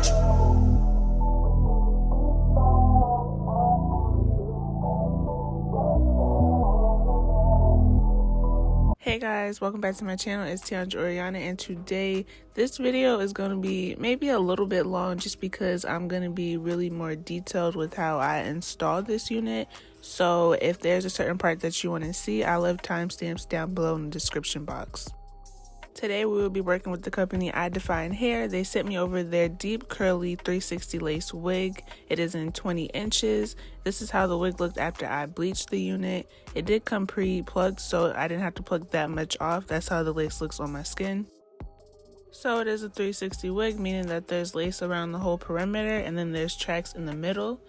crunch. Hey guys, welcome back to my channel. It's Tiandra Oriana, and today this video is going to be maybe a little bit long just because I'm going to be really more detailed with how I installed this unit. So if there's a certain part that you want to see, I'll leave timestamps down below in the description box. Today we will be working with the company iDEFINEWIGS. They sent me over their deep curly 360 lace wig. It is in 20 inches. This is how the wig looked after I bleached the unit. It did come pre-plucked, so I didn't have to pluck that much off. That's how the lace looks on my skin. So it is a 360 wig, meaning that there's lace around the whole perimeter and then there's tracks in the middle.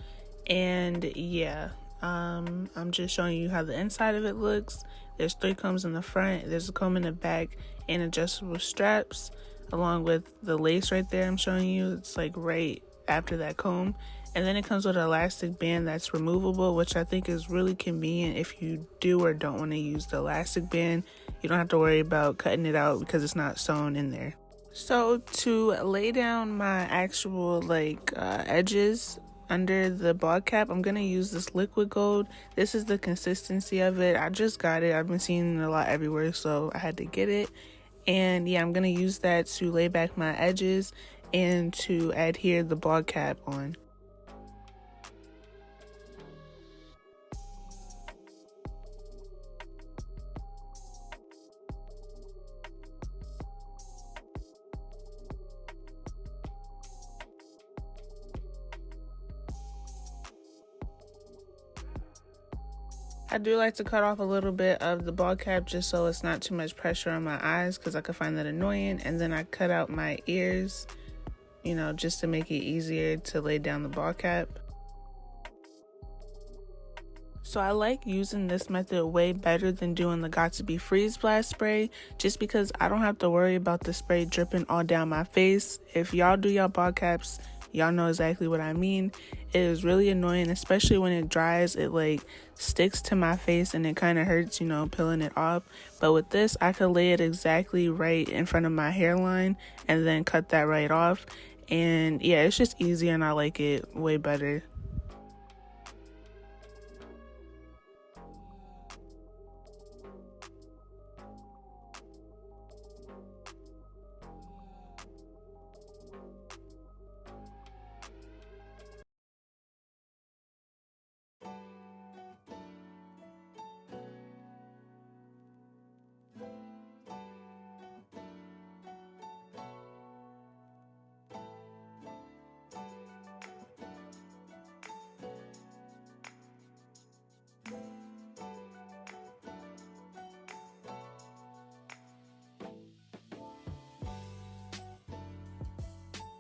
And yeah, I'm just showing you how the inside of it looks. There's 3 combs in the front, there's a comb in the back, and adjustable straps, along with the lace right there I'm showing you. It's like right after that comb. And then it comes with an elastic band that's removable, which I think is really convenient if you do or don't want to use the elastic band. You don't have to worry about cutting it out because it's not sewn in there. So to lay down my actual edges under the ball cap, I'm gonna use this liquid gold. This is the consistency of it. I just got it. I've been seeing it a lot everywhere, so I had to get it. And yeah, I'm gonna use that to lay back my edges and to adhere the ball cap on. I do like to cut off a little bit of the ball cap just so it's not too much pressure on my eyes, because I could find that annoying. And then I cut out my ears, you know, just to make it easier to lay down the ball cap. So I like using this method way better than doing the Got2b Freeze Blast spray, just because I don't have to worry about the spray dripping all down my face. If y'all do y'all ball caps, y'all know exactly what I mean. It is really annoying, especially when it dries. It like sticks to my face and it kind of hurts, you know, peeling it off. But with this, I could lay it exactly right in front of my hairline and then cut that right off. And yeah, it's just easier and I like it way better.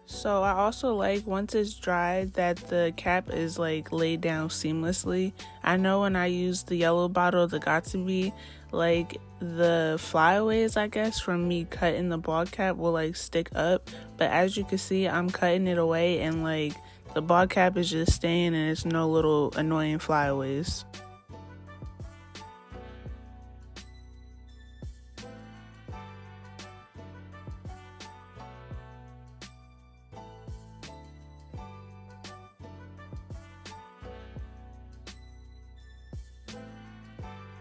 So I also like, once it's dried, that the cap is like laid down seamlessly. I know when I use the yellow bottle, the Got2b, like the flyaways, I guess, from me cutting the ball cap will like stick up. But as you can see, I'm cutting it away and like the ball cap is just staying and it's no little annoying flyaways.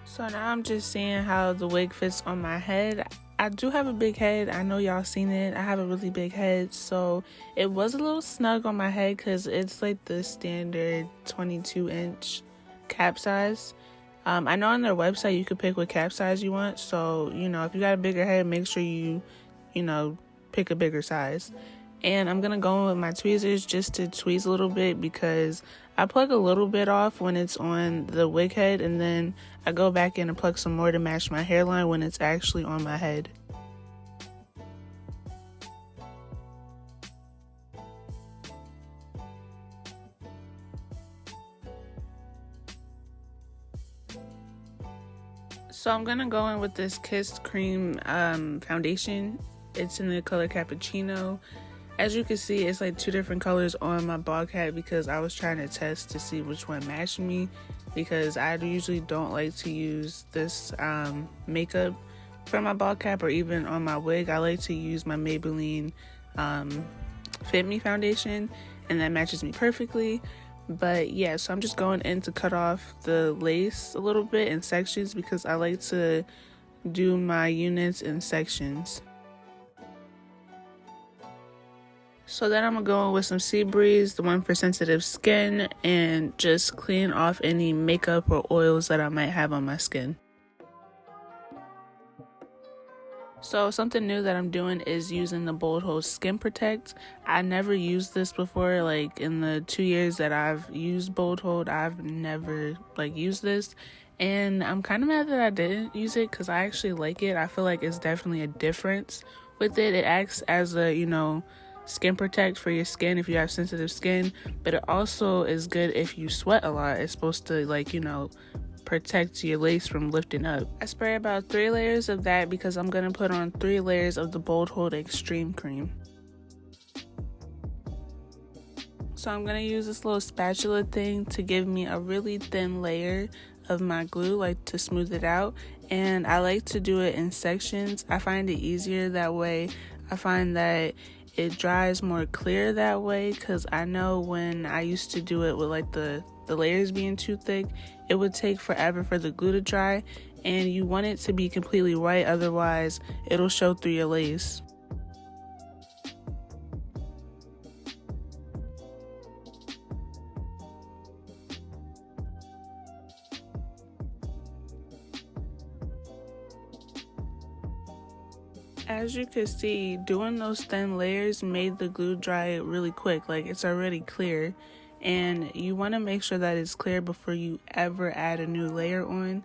So now I'm just seeing how the wig fits on my head. I do have a big head. I know y'all seen it. I have a really big head, so it was a little snug on my head because it's like the standard 22-inch cap size. I know on their website you could pick what cap size you want, so you know, if you got a bigger head, make sure you pick a bigger size. And I'm gonna go in with my tweezers just to tweeze a little bit, because I pluck a little bit off when it's on the wig head, and then I go back in and pluck some more to match my hairline when it's actually on my head. So I'm gonna go in with this Kissed Cream foundation. It's in the color Cappuccino. As you can see, it's like 2 different colors on my ball cap because I was trying to test to see which one matched me, because I usually don't like to use this makeup for my ball cap or even on my wig. I like to use my Maybelline Fit Me foundation, and that matches me perfectly. But yeah, so I'm just going in to cut off the lace a little bit in sections because I like to do my units in sections. So then I'm gonna go in with some Sea Breeze, the one for sensitive skin, and just clean off any makeup or oils that I might have on my skin. So something new that I'm doing is using the Bold Hold Skin Protect. I never used this before. Like in the 2 years that I've used Bold Hold, I've never used this, and I'm kind of mad that I didn't use it because I actually like it. I feel like it's definitely a difference with it. It acts as a, skin protect for your skin if you have sensitive skin, but it also is good if you sweat a lot. It's supposed to protect your lace from lifting up. I spray about 3 layers of that because I'm gonna put on 3 layers of the Bold Hold Extreme Cream. So I'm gonna use this little spatula thing to give me a really thin layer of my glue, to smooth it out, and I like to do it in sections. I find it easier that way. I find that it dries more clear that way, because I know when I used to do it with the layers being too thick, it would take forever for the glue to dry, and you want it to be completely white, otherwise it'll show through your lace. As you can see, doing those thin layers made the glue dry really quick. It's already clear, and you want to make sure that it's clear before you ever add a new layer on.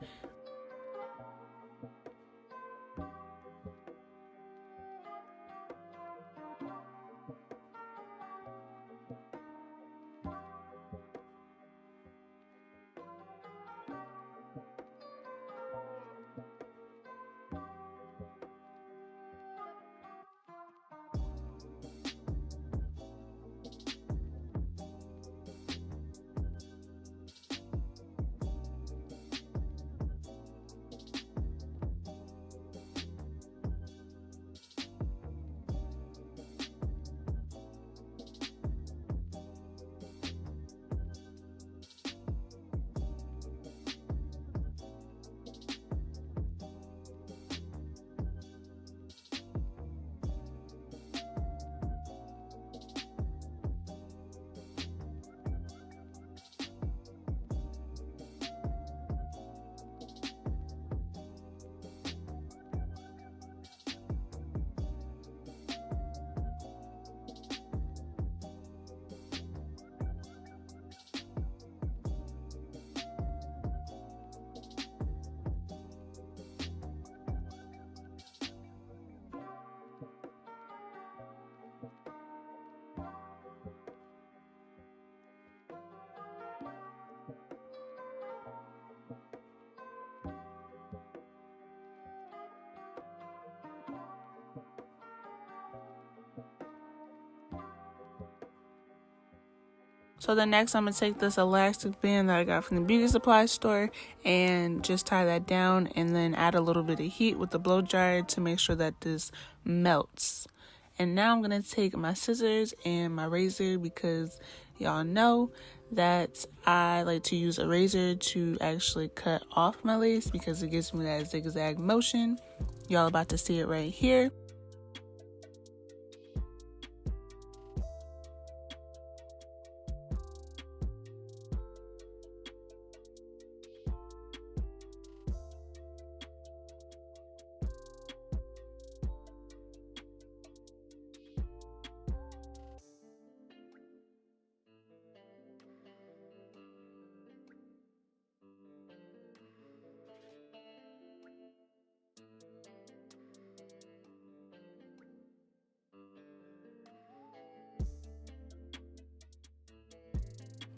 So then next I'm going to take this elastic band that I got from the beauty supply store and just tie that down, and then add a little bit of heat with the blow dryer to make sure that this melts. And now I'm going to take my scissors and my razor, because y'all know that I like to use a razor to actually cut off my lace because it gives me that zigzag motion. Y'all about to see it right here.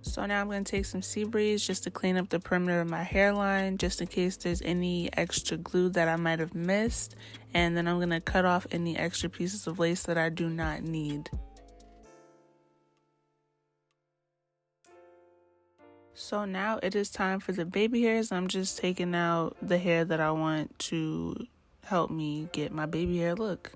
So now I'm going to take some Sea Breeze just to clean up the perimeter of my hairline, just in case there's any extra glue that I might have missed. And then I'm going to cut off any extra pieces of lace that I do not need. So now it is time for the baby hairs. I'm just taking out the hair that I want to help me get my baby hair look.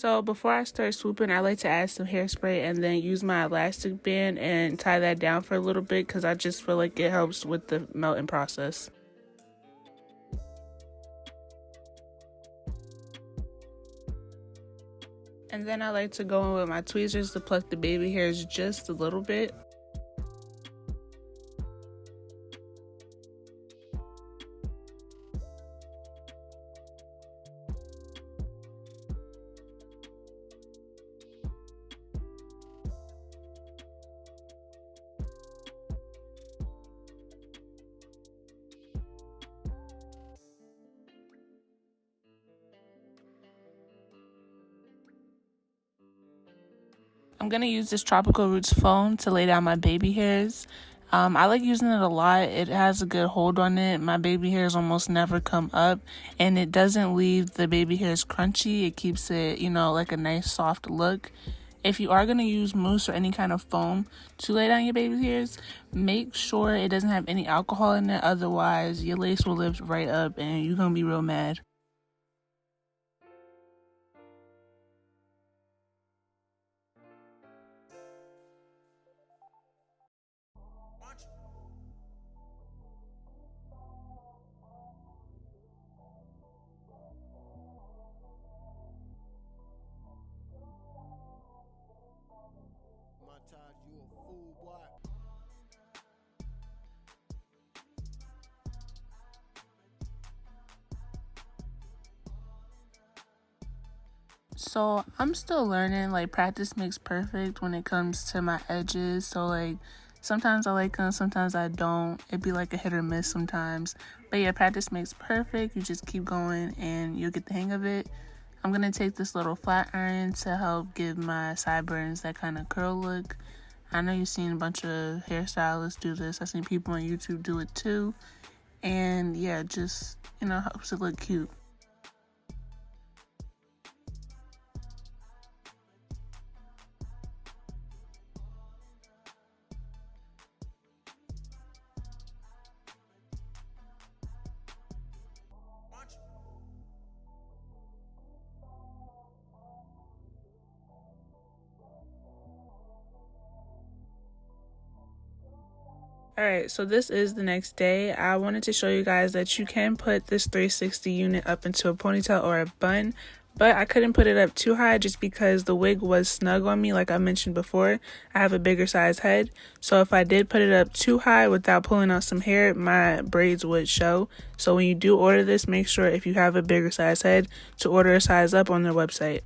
So before I start swooping, I like to add some hairspray and then use my elastic band and tie that down for a little bit because I just feel like it helps with the melting process. And then I like to go in with my tweezers to pluck the baby hairs just a little bit. I'm going to use this Tropical Roots foam to lay down my baby hairs. I like using it a lot. It has a good hold on it. My baby hairs almost never come up, and it doesn't leave the baby hairs crunchy. It keeps it, like a nice soft look. If you are going to use mousse or any kind of foam to lay down your baby hairs, make sure it doesn't have any alcohol in it. Otherwise, your lace will lift right up and you're going to be real mad. You a fool, boy. So I'm still learning, like practice makes perfect when it comes to my edges. So like sometimes I like them, sometimes I don't. It'd be like a hit or miss sometimes. But yeah, practice makes perfect. You just keep going and you'll get the hang of it. I'm going to take this little flat iron to help give my sideburns that kind of curl look. I know you've seen a bunch of hairstylists do this. I've seen people on YouTube do it too. And yeah, just, helps it look cute. Alright, so this is the next day. I wanted to show you guys that you can put this 360 unit up into a ponytail or a bun, but I couldn't put it up too high just because the wig was snug on me. Like I mentioned before, I have a bigger size head, so if I did put it up too high without pulling out some hair, my braids would show. So when you do order this, make sure if you have a bigger size head to order a size up on their website.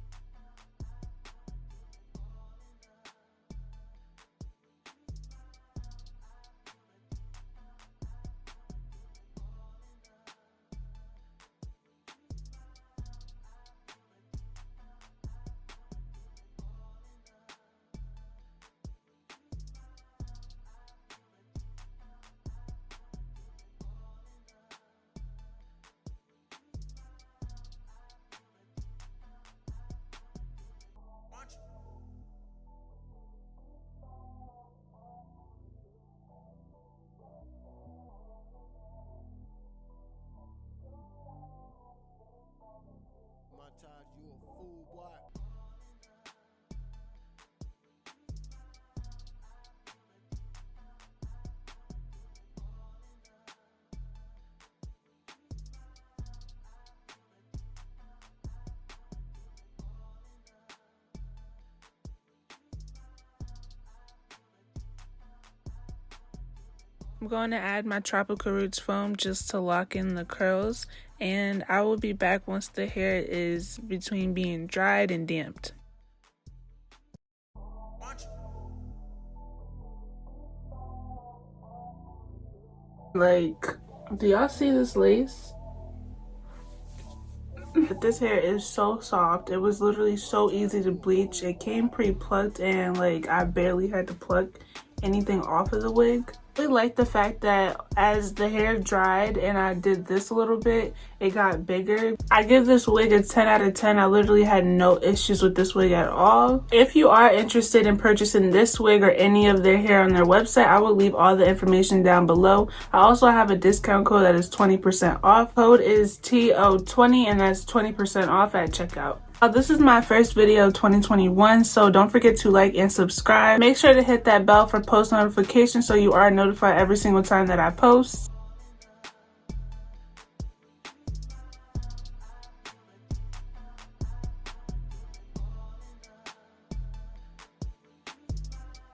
You a fool, boy. I'm going to add my Tropical Roots foam just to lock in the curls, and I will be back once the hair is between being dried and damped. Like, do y'all see this lace? This hair is so soft. It was literally so easy to bleach. It came pre-plucked and like I barely had to pluck anything off of the wig. I really like the fact that as the hair dried and I did this a little bit, it got bigger. I give this wig a 10 out of 10. I literally had no issues with this wig at all. If you are interested in purchasing this wig or any of their hair on their website, I will leave all the information down below. I also have a discount code that is 20% off. Code is TO20 and that's 20% off at checkout. This is my first video of 2021, so don't forget to like and subscribe. Make sure to hit that bell for post notifications so you are notified every single time that I post.